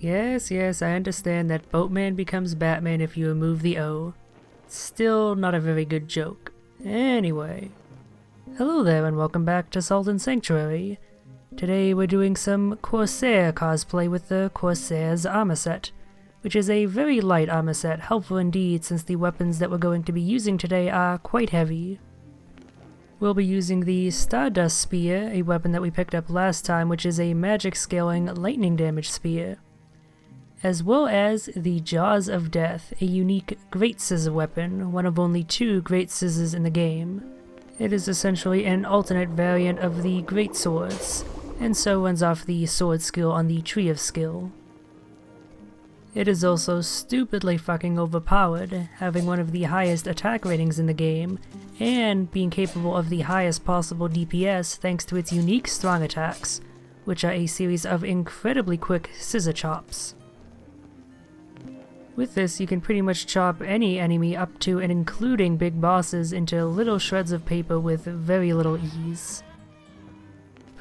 Yes, I understand that Boatman becomes Batman if you remove the O. Still not a very good joke. Anyway. Hello there and welcome back to Salt and Sanctuary. Today we're doing some Corsair cosplay with the Corsair's armor set, which is a very light armor set, helpful indeed since the weapons that we're going to be using today are quite heavy. We'll be using the Stardust Spear, a weapon that we picked up last time, which is a magic scaling lightning damage spear, as well as the Jaws of Death, a unique Great Scissor weapon, one of only 2 Great Scissors in the game. It is essentially an alternate variant of the Great Swords, and so runs off the sword skill on the Tree of Skill. It is also stupidly fucking overpowered, having one of the highest attack ratings in the game, and being capable of the highest possible DPS thanks to its unique strong attacks, which are a series of incredibly quick scissor chops. With this, you can pretty much chop any enemy up to and including big bosses into little shreds of paper with very little ease.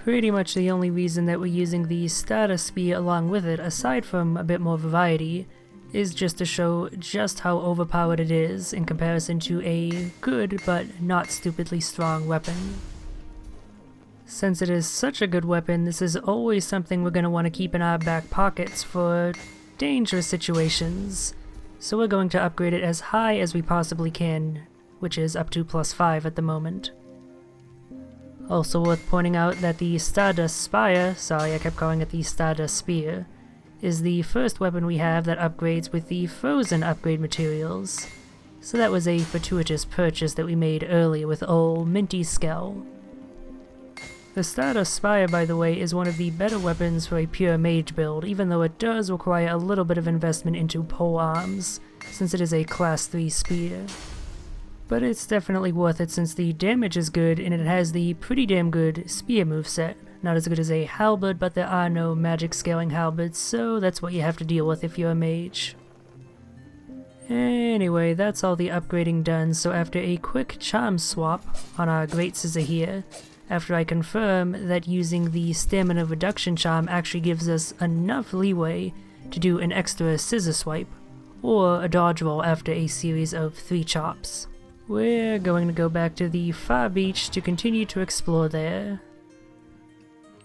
Pretty much the only reason that we're using the Stardust Spear along with it, aside from a bit more variety, is just to show just how overpowered it is in comparison to a good but not stupidly strong weapon. Since it is such a good weapon, this is always something we're going to want to keep in our back pockets for dangerous situations, so we're going to upgrade it as high as we possibly can, which is up to +5 at the moment. Also worth pointing out that the Stardust Spire, sorry I kept calling it the Stardust Spear, is the first weapon we have that upgrades with the frozen upgrade materials, so that was a fortuitous purchase that we made earlier with old Minty Skell. The Stardust Spire, by the way, is one of the better weapons for a pure mage build, even though it does require a little bit of investment into pole arms, since it is a class 3 spear. But it's definitely worth it since the damage is good and it has the pretty damn good spear moveset. Not as good as a halberd, but there are no magic scaling halberds, so that's what you have to deal with if you're a mage. Anyway, that's all the upgrading done, so after a quick charm swap on our Great Scissor here, after I confirm that using the Stamina Reduction Charm actually gives us enough leeway to do an extra scissor swipe, or a dodge roll after a series of 3 chops. We're going to go back to the far beach to continue to explore there.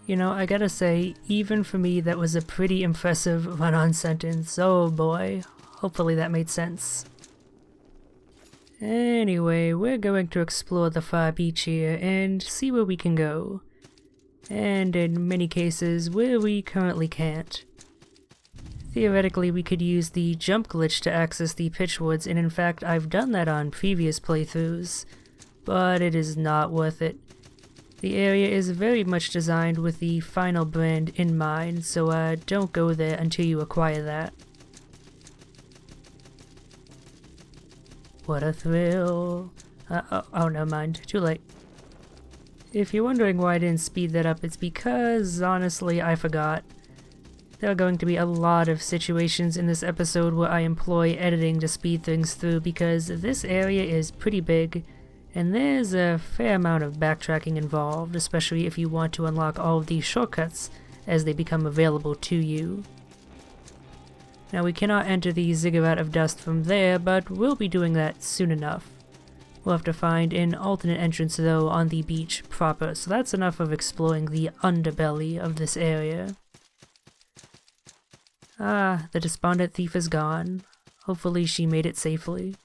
You know, I gotta say, even for me that was a pretty impressive run-on sentence, oh boy, hopefully that made sense. Anyway, we're going to explore the far beach here and see where we can go. And in many cases, where we currently can't. Theoretically, we could use the jump glitch to access the pitchwoods, and in fact I've done that on previous playthroughs, but it is not worth it. The area is very much designed with the final brand in mind, so don't go there until you acquire that. What a thrill. Oh, never mind. Too late. If you're wondering why I didn't speed that up, it's because, honestly, I forgot. There are going to be a lot of situations in this episode where I employ editing to speed things through because this area is pretty big, and there's a fair amount of backtracking involved, especially if you want to unlock all of these shortcuts as they become available to you. Now we cannot enter the Ziggurat of Dust from there, but we'll be doing that soon enough. We'll have to find an alternate entrance though on the beach proper, so that's enough of exploring the underbelly of this area. Ah, the Despondent thief is gone. Hopefully she made it safely.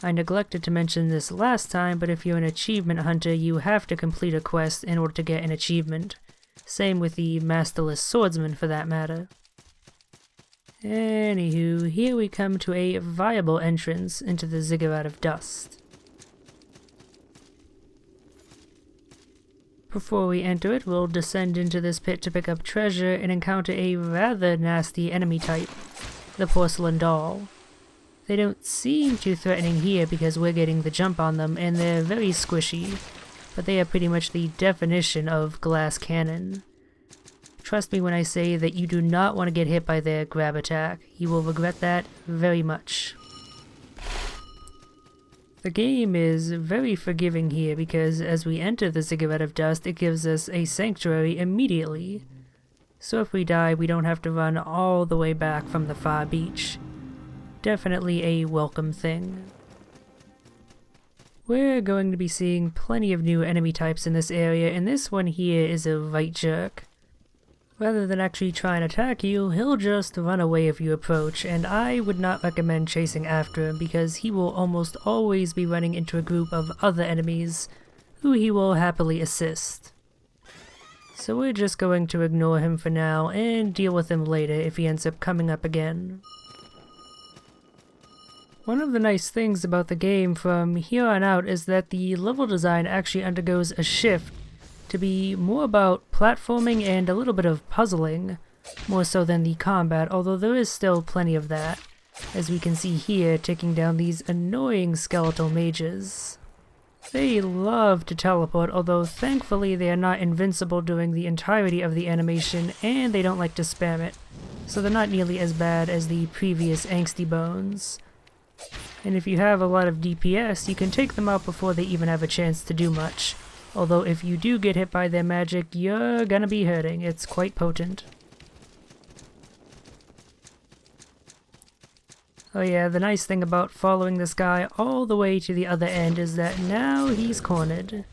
I neglected to mention this last time, but if you're an achievement hunter, you have to complete a quest in order to get an achievement. Same with the Masterless Swordsman for that matter. Anywho, here we come to a viable entrance into the Ziggurat of Dust. Before we enter it, we'll descend into this pit to pick up treasure and encounter a rather nasty enemy type, the Porcelain Doll. They don't seem too threatening here because we're getting the jump on them and they're very squishy, but they are pretty much the definition of glass cannon. Trust me when I say that you do not want to get hit by their grab attack. You will regret that very much. The game is very forgiving here because as we enter the Ziggurat of Dust, it gives us a sanctuary immediately. so if we die we don't have to run all the way back from the far beach. Definitely a welcome thing. We're going to be seeing plenty of new enemy types in this area, and this one here is a right jerk. Rather than actually try and attack you, he'll just run away if you approach, and I would not recommend chasing after him because he will almost always be running into a group of other enemies who he will happily assist. So we're just going to ignore him for now and deal with him later if he ends up coming up again. One of the nice things about the game from here on out is that the level design actually undergoes a shift to be more about platforming and a little bit of puzzling, more so than the combat, although there is still plenty of that, as we can see here taking down these annoying skeletal mages. They love to teleport, although thankfully they are not invincible during the entirety of the animation and they don't like to spam it, so they're not nearly as bad as the previous angsty bones. And if you have a lot of DPS, you can take them out before they even have a chance to do much. Although if you do get hit by their magic, you're gonna be hurting. It's quite potent. Oh yeah, the nice thing about following this guy all the way to the other end is that now he's cornered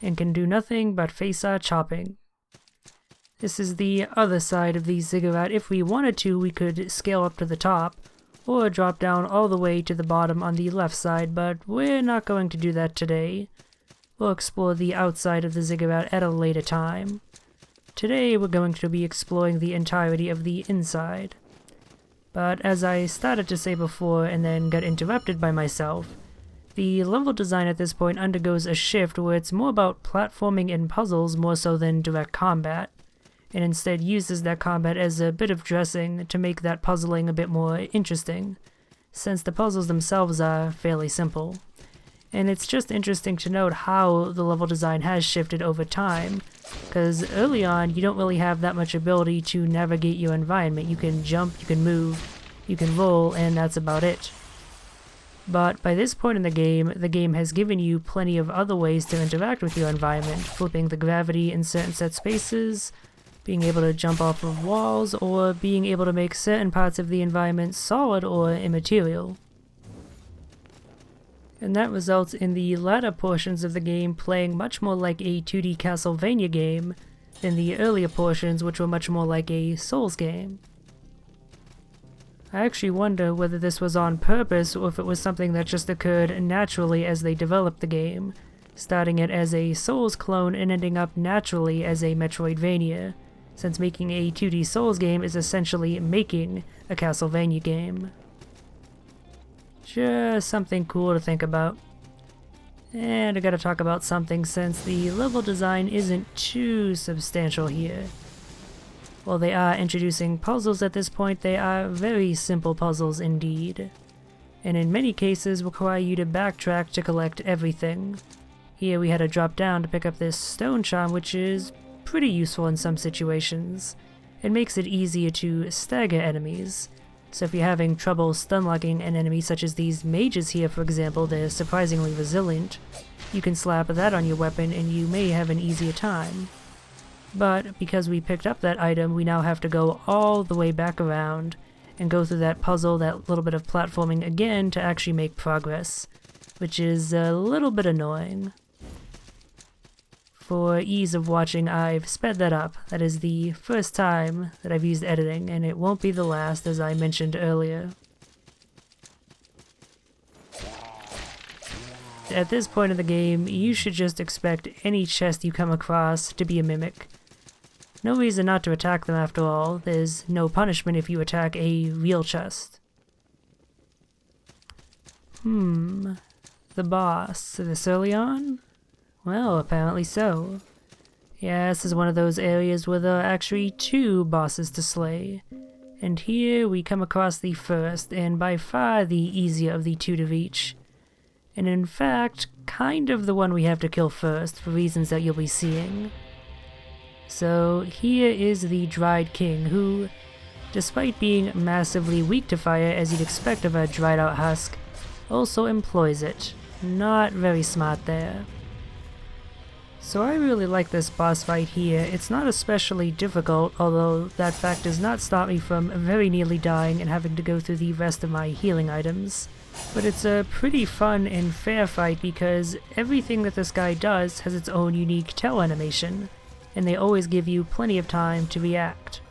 and can do nothing but face our chopping. This is the other side of the Ziggurat. If we wanted to, we could scale up to the top or drop down all the way to the bottom on the left side, but we're not going to do that today. We'll explore the outside of the Ziggurat at a later time. Today we're going to be exploring the entirety of the inside. But as I started to say before and then got interrupted by myself, the level design at this point undergoes a shift where it's more about platforming and puzzles more so than direct combat, and instead uses that combat as a bit of dressing to make that puzzling a bit more interesting, since the puzzles themselves are fairly simple. And it's just interesting to note how the level design has shifted over time, because early on you don't really have that much ability to navigate your environment. You can jump, you can move, you can roll, and that's about it. But by this point in the game has given you plenty of other ways to interact with your environment, flipping the gravity in certain set spaces, being able to jump off of walls, or being able to make certain parts of the environment solid or immaterial. And that results in the latter portions of the game playing much more like a 2D Castlevania game than the earlier portions, which were much more like a Souls game. I actually wonder whether this was on purpose or if it was something that just occurred naturally as they developed the game, starting it as a Souls clone and ending up naturally as a Metroidvania, since making a 2D Souls game is essentially making a Castlevania game. Just something cool to think about. And I gotta talk about something since the level design isn't too substantial here. While they are introducing puzzles at this point, they are very simple puzzles indeed, and in many cases require you to backtrack to collect everything. Here we had to drop down to pick up this stone charm, which is pretty useful in some situations. It makes it easier to stagger enemies. So if you're having trouble stun-locking an enemy such as these mages here, for example, they're surprisingly resilient, you can slap that on your weapon and you may have an easier time. But because we picked up that item, we now have to go all the way back around and go through that puzzle, that little bit of platforming again to actually make progress, which is a little bit annoying. For ease of watching, I've sped that up. That is the first time that I've used editing, and it won't be the last, as I mentioned earlier. At this point in the game, you should just expect any chest you come across to be a mimic. No reason not to attack them after all. There's no punishment if you attack a real chest. The boss. This early on? Well, apparently so. Yeah, this is one of those areas where there are actually 2 bosses to slay. And here we come across the first, and by far the easier of the 2 to reach. And in fact, kind of the one we have to kill first, for reasons that you'll be seeing. So here is the Dried King, who, despite being massively weak to fire as you'd expect of a dried out husk, also employs it. Not very smart there. So I really like this boss fight here. It's not especially difficult, although that fact does not stop me from very nearly dying and having to go through the rest of my healing items. But it's a pretty fun and fair fight because everything that this guy does has its own unique tail animation, and they always give you plenty of time to react.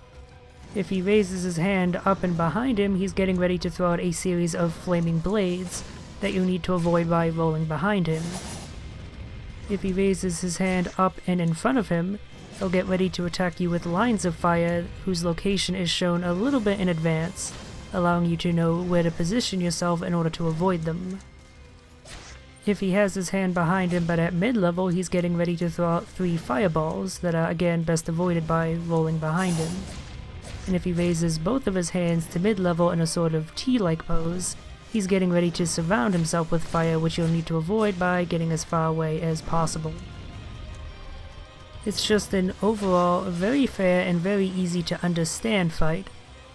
If he raises his hand up and behind him, he's getting ready to throw out a series of flaming blades that you need to avoid by rolling behind him. If he raises his hand up and in front of him, he'll get ready to attack you with lines of fire whose location is shown a little bit in advance, allowing you to know where to position yourself in order to avoid them. If he has his hand behind him but at mid-level, he's getting ready to throw out 3 fireballs that are again best avoided by rolling behind him. And if he raises both of his hands to mid-level in a sort of T-like pose, he's getting ready to surround himself with fire, which you'll need to avoid by getting as far away as possible. It's just an overall very fair and very easy to understand fight,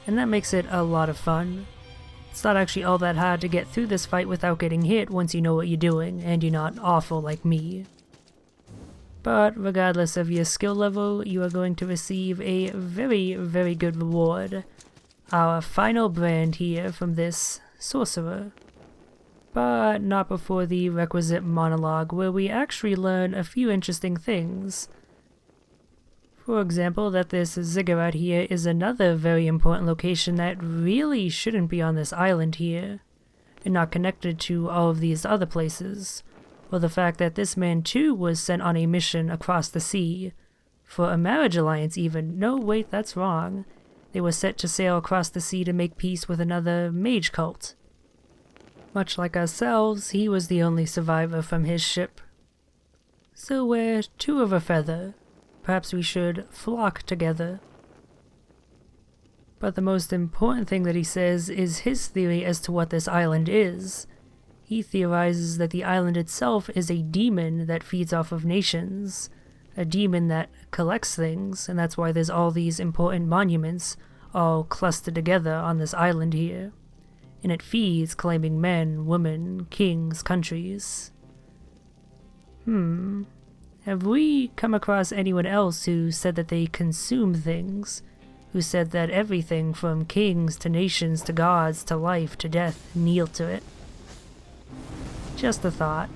and that makes it a lot of fun. It's not actually all that hard to get through this fight without getting hit once you know what you're doing, and you're not awful like me. But regardless of your skill level, you are going to receive a very, very good reward. Our final brand here from this sorcerer. But not before the requisite monologue, where we actually learn a few interesting things. For example, that this Ziggurat here is another very important location that really shouldn't be on this island here, and not connected to all of these other places, or the fact that this man too was sent on a mission across the sea, for a marriage alliance even. No, wait, that's wrong. They were set to sail across the sea to make peace with another mage cult. Much like ourselves, he was the only survivor from his ship. So we're two of a feather. Perhaps we should flock together. But the most important thing that he says is his theory as to what this island is. He theorizes that the island itself is a demon that feeds off of nations. A demon that collects things, and that's why there's all these important monuments all clustered together on this island here. And it feeds, claiming men, women, kings, countries. Have we come across anyone else who said that they consume things? Who said that everything from kings to nations to gods to life to death kneel to it? Just a thought.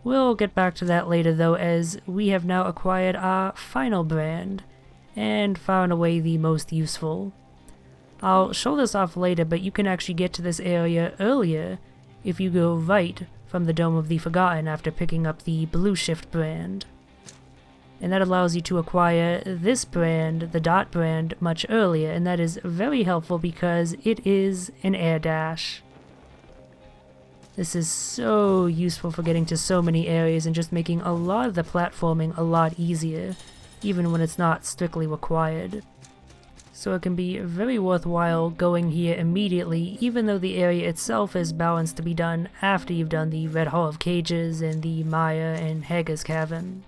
We'll get back to that later though, as we have now acquired our final brand, and far and away the most useful. I'll show this off later, but you can actually get to this area earlier if you go right from the Dome of the Forgotten after picking up the Blue Shift brand. And that allows you to acquire this brand, the Dot brand, much earlier, and that is very helpful because it is an air dash. This is so useful for getting to so many areas and just making a lot of the platforming a lot easier, even when it's not strictly required. So it can be very worthwhile going here immediately, even though the area itself is balanced to be done after you've done the Red Hall of Cages and the Maya and Hager's Cavern.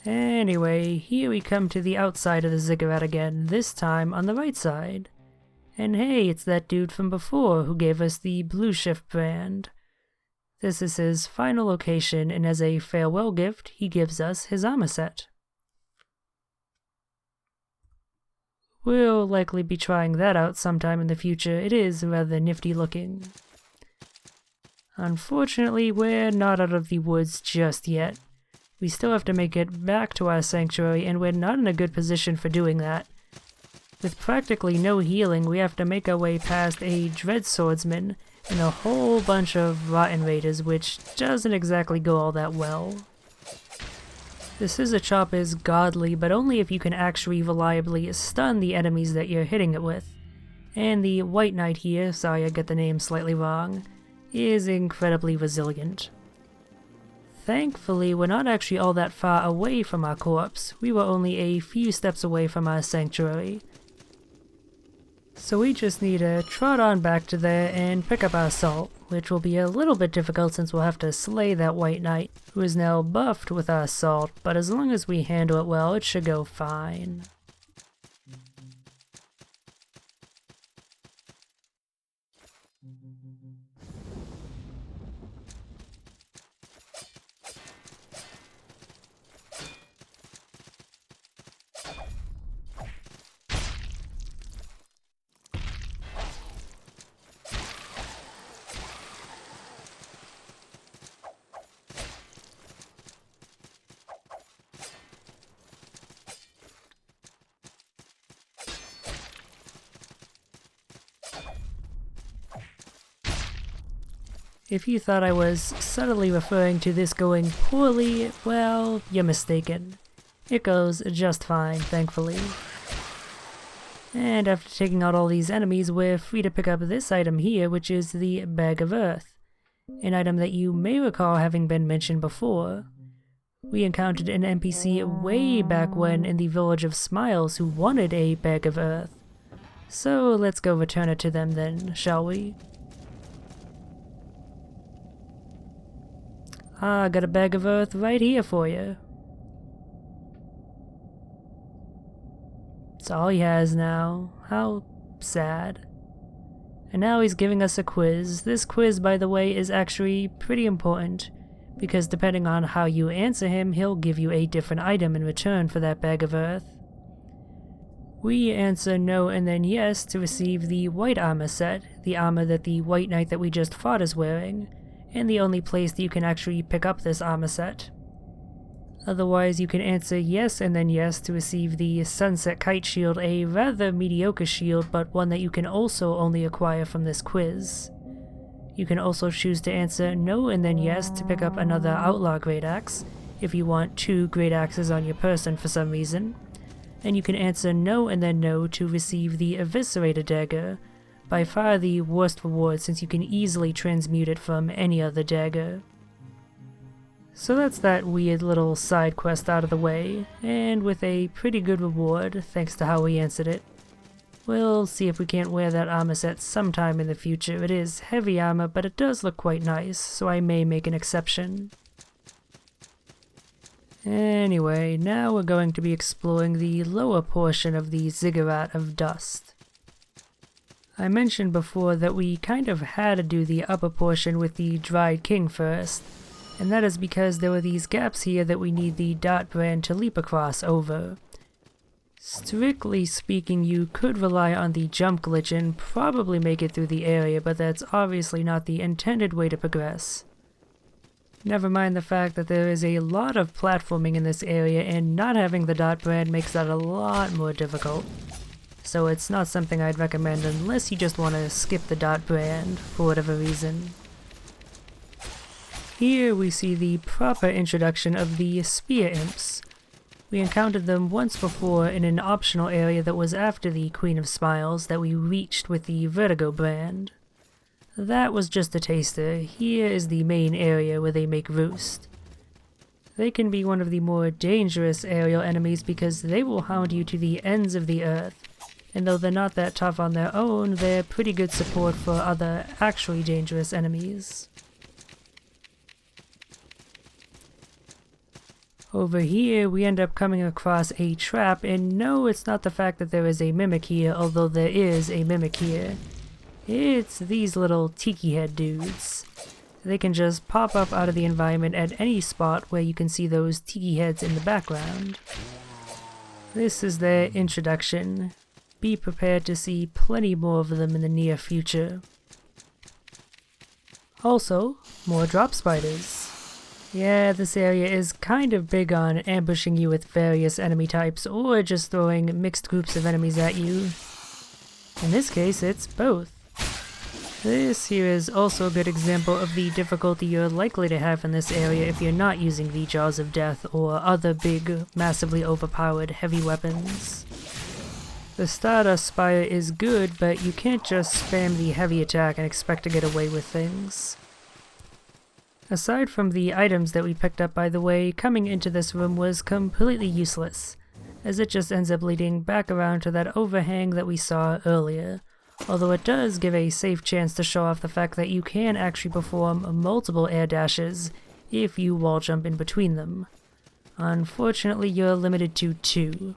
Anyway, here we come to the outside of the Ziggurat again, this time on the right side. And hey, it's that dude from before who gave us the Blue Shift brand. This is his final location, and as a farewell gift, he gives us his armor set. We'll likely be trying that out sometime in the future. It is rather nifty looking. Unfortunately, we're not out of the woods just yet. We still have to make it back to our sanctuary, and we're not in a good position for doing that. With practically no healing, we have to make our way past a Dread Swordsman and a whole bunch of Rotten Raiders, which doesn't exactly go all that well. The Scissor Chop is godly, but only if you can actually reliably stun the enemies that you're hitting it with. And the White Knight here, sorry I got the name slightly wrong, is incredibly resilient. Thankfully, we're not actually all that far away from our corpse. We were only a few steps away from our sanctuary. So we just need to trot on back to there and pick up our salt, which will be a little bit difficult since we'll have to slay that White Knight, who is now buffed with our salt, but as long as we handle it well, it should go fine. If you thought I was subtly referring to this going poorly, well, you're mistaken. It goes just fine, thankfully. And after taking out all these enemies, we're free to pick up this item here, which is the Bag of Earth, an item that you may recall having been mentioned before. We encountered an NPC way back when in the Village of Smiles who wanted a Bag of Earth. So let's go return it to them then, shall we? Ah, got a Bag of Earth right here for you. It's all he has now. How sad. And now he's giving us a quiz. This quiz, by the way, is actually pretty important, because depending on how you answer him, he'll give you a different item in return for that Bag of Earth. We answer no and then yes to receive the white armor set, the armor that the white knight that we just fought is wearing, and the only place that you can actually pick up this armor set. Otherwise, you can answer yes and then yes to receive the Sunset Kite Shield, a rather mediocre shield, but one that you can also only acquire from this quiz. You can also choose to answer no and then yes to pick up another Outlaw Great Axe, if you want 2 Great Axes on your person for some reason. And you can answer no and then no to receive the Eviscerator Dagger, by far the worst reward since you can easily transmute it from any other dagger. So that's that weird little side quest out of the way, and with a pretty good reward, thanks to how we answered it. We'll see if we can't wear that armor set sometime in the future. It is heavy armor, but it does look quite nice, so I may make an exception. Anyway, now we're going to be exploring the lower portion of the Ziggurat of Dust. I mentioned before that we kind of had to do the upper portion with the Dried King first, and that is because there were these gaps here that we need the dot brand to leap across over. Strictly speaking, you could rely on the jump glitch and probably make it through the area, but that's obviously not the intended way to progress. Never mind the fact that there is a lot of platforming in this area, and not having the dot brand makes that a lot more difficult. So it's not something I'd recommend unless you just want to skip the dot brand for whatever reason. Here we see the proper introduction of the Spear Imps. We encountered them once before in an optional area that was after the Queen of Smiles that we reached with the Vertigo brand. That was just a taster. Here is the main area where they make roost. They can be one of the more dangerous aerial enemies because they will hound you to the ends of the earth, and though they're not that tough on their own, they're pretty good support for other actually dangerous enemies. Over here, we end up coming across a trap, and no, it's not the fact that there is a mimic here, although there is a mimic here. It's these little tiki head dudes. They can just pop up out of the environment at any spot where you can see those tiki heads in the background. This is their introduction. Be prepared to see plenty more of them in the near future. Also, more drop spiders. Yeah, this area is kind of big on ambushing you with various enemy types, or just throwing mixed groups of enemies at you. In this case, it's both. This here is also a good example of the difficulty you're likely to have in this area if you're not using the Jaws of Death or other big, massively overpowered heavy weapons. The Stardust Spire is good, but you can't just spam the heavy attack and expect to get away with things. Aside from the items that we picked up, by the way, coming into this room was completely useless, as it just ends up leading back around to that overhang that we saw earlier, although it does give a safe chance to show off the fact that you can actually perform multiple air dashes if you wall jump in between them. Unfortunately, you're limited to 2.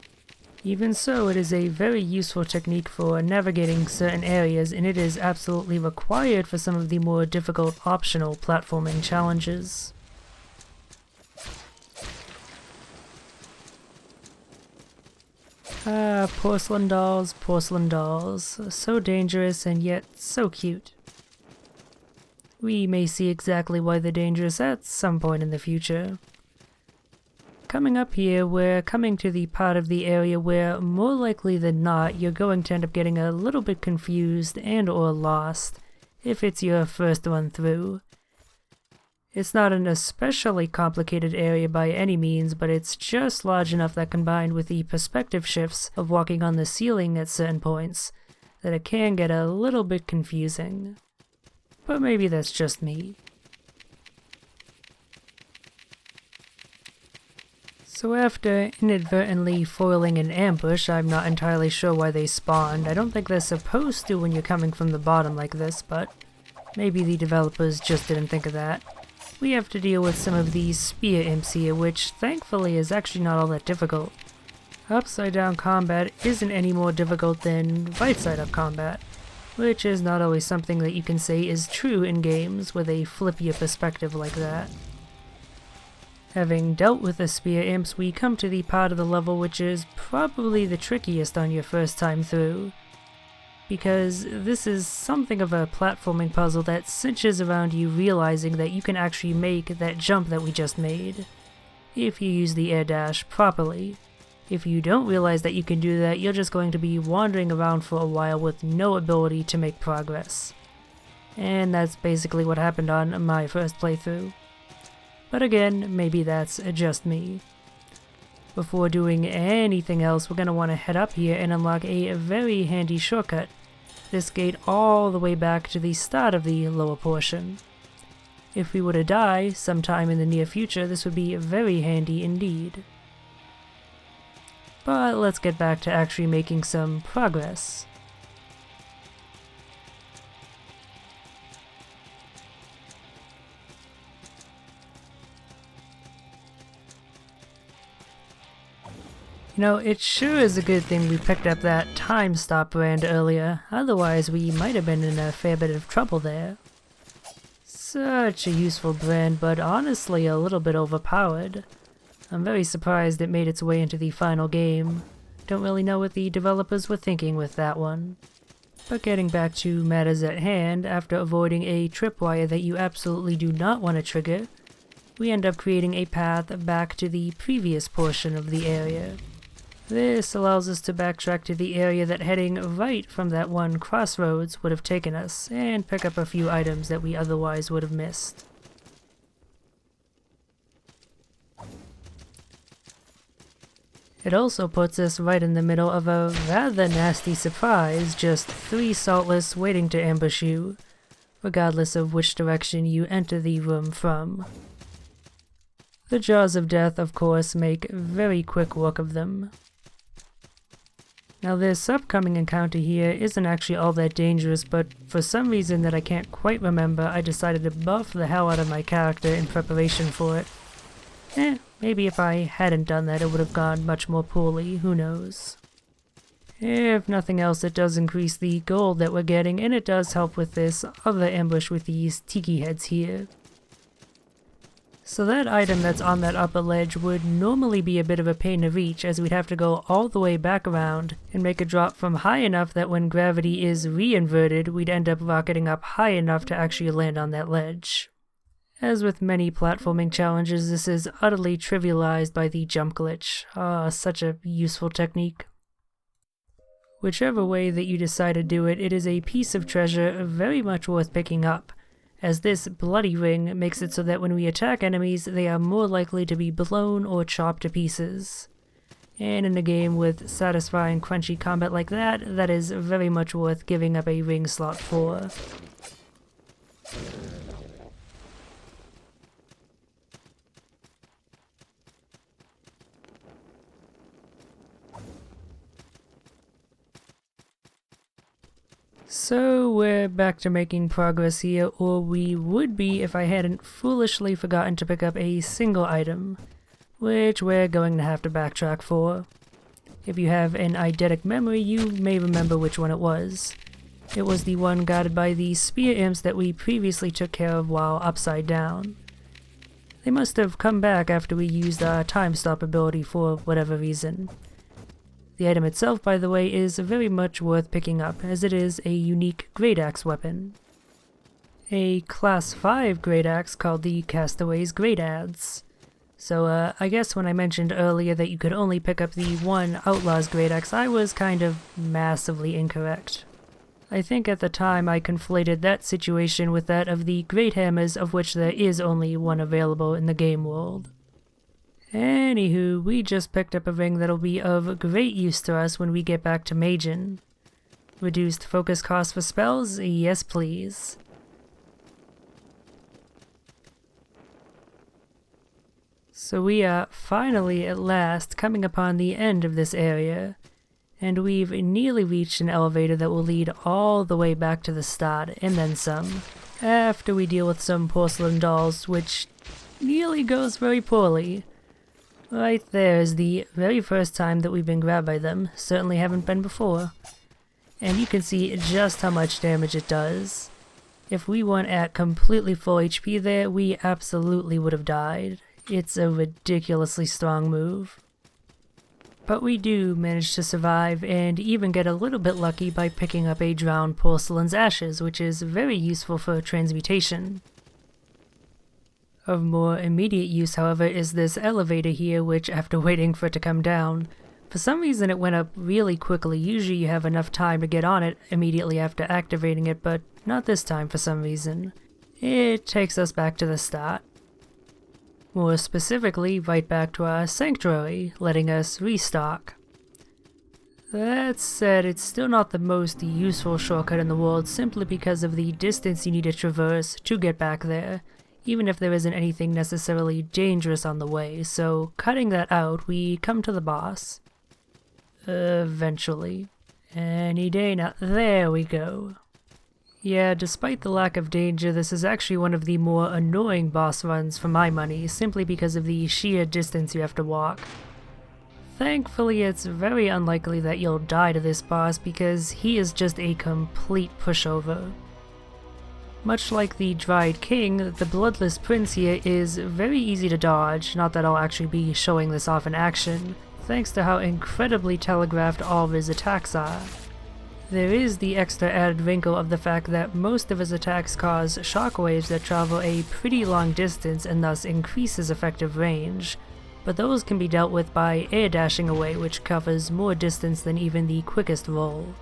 Even so, it is a very useful technique for navigating certain areas, and it is absolutely required for some of the more difficult optional platforming challenges. Ah, porcelain dolls, so dangerous and yet so cute. We may see exactly why they're dangerous at some point in the future. Coming up here, we're coming to the part of the area where, more likely than not, you're going to end up getting a little bit confused and or lost if it's your first run through, It's not an especially complicated area by any means, but it's just large enough that combined with the perspective shifts of walking on the ceiling at certain points, that it can get a little bit confusing. But maybe that's just me. So after inadvertently foiling an ambush, I'm not entirely sure why they spawned. I don't think they're supposed to when you're coming from the bottom like this, but maybe the developers just didn't think of that. We have to deal with some of these spear imps here, which thankfully is actually not all that difficult. Upside down combat isn't any more difficult than right side up combat, which is not always something that you can say is true in games where they flip your perspective like that. Having dealt with the spear imps, we come to the part of the level which is probably the trickiest on your first time through, because this is something of a platforming puzzle that cinches around you realizing that you can actually make that jump that we just made, if you use the air dash properly. If you don't realize that you can do that, you're just going to be wandering around for a while with no ability to make progress. And that's basically what happened on my first playthrough. But again, maybe that's just me. Before doing anything else, we're going to want to head up here and unlock a very handy shortcut. This gate all the way back to the start of the lower portion. If we were to die sometime in the near future, this would be very handy indeed. But let's get back to actually making some progress. You know, it sure is a good thing we picked up that Time Stop brand earlier, otherwise we might have been in a fair bit of trouble there. Such a useful brand, but honestly a little bit overpowered. I'm very surprised it made its way into the final game. Don't really know what the developers were thinking with that one. But getting back to matters at hand, after avoiding a tripwire that you absolutely do not want to trigger, we end up creating a path back to the previous portion of the area. This allows us to backtrack to the area that heading right from that one crossroads would have taken us, and pick up a few items that we otherwise would have missed. It also puts us right in the middle of a rather nasty surprise, just 3 Saltless waiting to ambush you, regardless of which direction you enter the room from. The Jaws of Death, of course, make very quick work of them. Now this upcoming encounter here isn't actually all that dangerous, but for some reason that I can't quite remember, I decided to buff the hell out of my character in preparation for it. Maybe if I hadn't done that it would have gone much more poorly, who knows. If nothing else, it does increase the gold that we're getting, and it does help with this other ambush with these tiki heads here. So that item that's on that upper ledge would normally be a bit of a pain to reach, as we'd have to go all the way back around and make a drop from high enough that when gravity is re-inverted, we'd end up rocketing up high enough to actually land on that ledge. As with many platforming challenges, this is utterly trivialized by the jump glitch. Such a useful technique. Whichever way that you decide to do it, it is a piece of treasure very much worth picking up, as this bloody ring makes it so that when we attack enemies, they are more likely to be blown or chopped to pieces. And in a game with satisfying crunchy combat like that, that is very much worth giving up a ring slot for. So we're back to making progress here, or we would be if I hadn't foolishly forgotten to pick up a single item, which we're going to have to backtrack for. If you have an eidetic memory, you may remember which one it was. It was the one guarded by the spear imps that we previously took care of while upside down. They must have come back after we used our time stop ability for whatever reason. The item itself, by the way, is very much worth picking up, as it is a unique Great Axe weapon. A Class 5 Great Axe called the Castaway's Great Adze. So I guess when I mentioned earlier that you could only pick up the one Outlaw's Great Axe, I was kind of massively incorrect. I think at the time I conflated that situation with that of the Great Hammers, of which there is only one available in the game world. Anywho, we just picked up a ring that'll be of great use to us when we get back to Majin. Reduced focus cost for spells? Yes please. So we are finally at last coming upon the end of this area, and we've nearly reached an elevator that will lead all the way back to the start, and then some, after we deal with some porcelain dolls, which nearly goes very poorly. Right there is the very first time that we've been grabbed by them, certainly haven't been before. And you can see just how much damage it does. If we weren't at completely full HP there, we absolutely would have died. It's a ridiculously strong move. But we do manage to survive and even get a little bit lucky by picking up a drowned porcelain's ashes, which is very useful for transmutation. Of more immediate use, however, is this elevator here, which after waiting for it to come down, for some reason it went up really quickly. Usually you have enough time to get on it immediately after activating it, but not this time for some reason. It takes us back to the start. More specifically, right back to our sanctuary, letting us restock. That said, it's still not the most useful shortcut in the world simply because of the distance you need to traverse to get back there, even if there isn't anything necessarily dangerous on the way, so cutting that out, we come to the boss. Eventually. Any day now. There we go. Yeah, despite the lack of danger, this is actually one of the more annoying boss runs for my money, simply because of the sheer distance you have to walk. Thankfully, it's very unlikely that you'll die to this boss because he is just a complete pushover. Much like the Dried King, the Bloodless Prince here is very easy to dodge, not that I'll actually be showing this off in action, thanks to how incredibly telegraphed all of his attacks are. There is the extra added wrinkle of the fact that most of his attacks cause shockwaves that travel a pretty long distance and thus increase his effective range, but those can be dealt with by air dashing away, which covers more distance than even the quickest roll.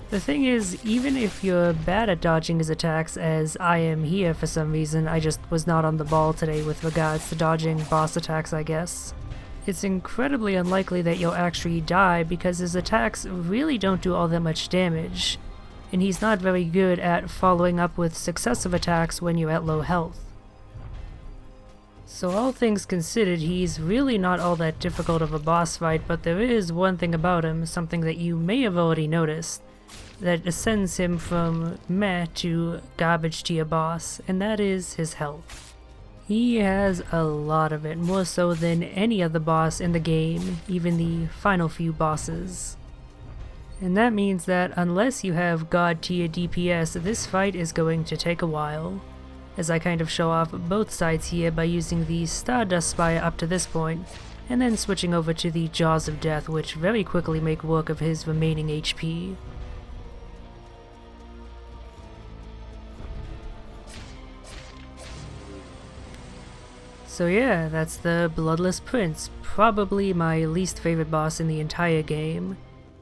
The thing is, even if you're bad at dodging his attacks, as I am here for some reason, I just was not on the ball today with regards to dodging boss attacks, I guess. It's incredibly unlikely that you'll actually die because his attacks really don't do all that much damage, and he's not very good at following up with successive attacks when you're at low health. So all things considered, he's really not all that difficult of a boss fight, but there is one thing about him, something that you may have already noticed, that ascends him from meh to garbage tier boss, and that is his health. He has a lot of it, more so than any other boss in the game, even the final few bosses. And that means that unless you have god tier DPS, this fight is going to take a while, as I kind of show off both sides here by using the Stardust Spire up to this point, and then switching over to the Jaws of Death, which very quickly make work of his remaining HP. So yeah, that's the Bloodless Prince, probably my least favorite boss in the entire game.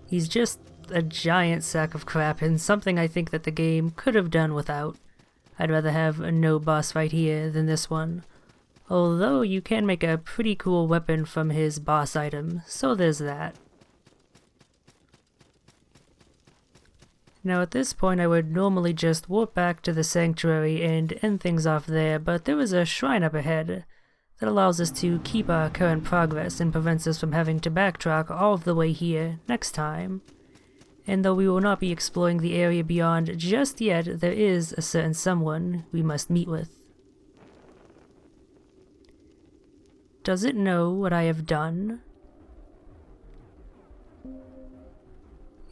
He's just a giant sack of crap and something I think that the game could have done without. I'd rather have no boss fight here than this one. Although you can make a pretty cool weapon from his boss item, so there's that. Now at this point I would normally just warp back to the sanctuary and end things off there, but there was a shrine up ahead that allows us to keep our current progress and prevents us from having to backtrack all of the way here next time. And though we will not be exploring the area beyond just yet, there is a certain someone we must meet with. Does it know what I have done?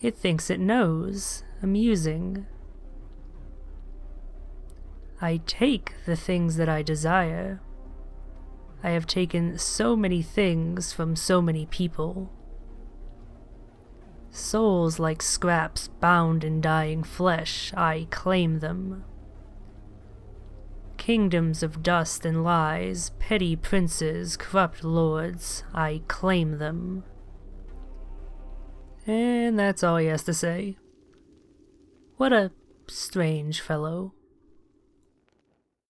It thinks it knows. Amusing. I take the things that I desire. I have taken so many things from so many people. Souls like scraps bound in dying flesh, I claim them. Kingdoms of dust and lies, petty princes, corrupt lords, I claim them. And that's all he has to say. What a strange fellow.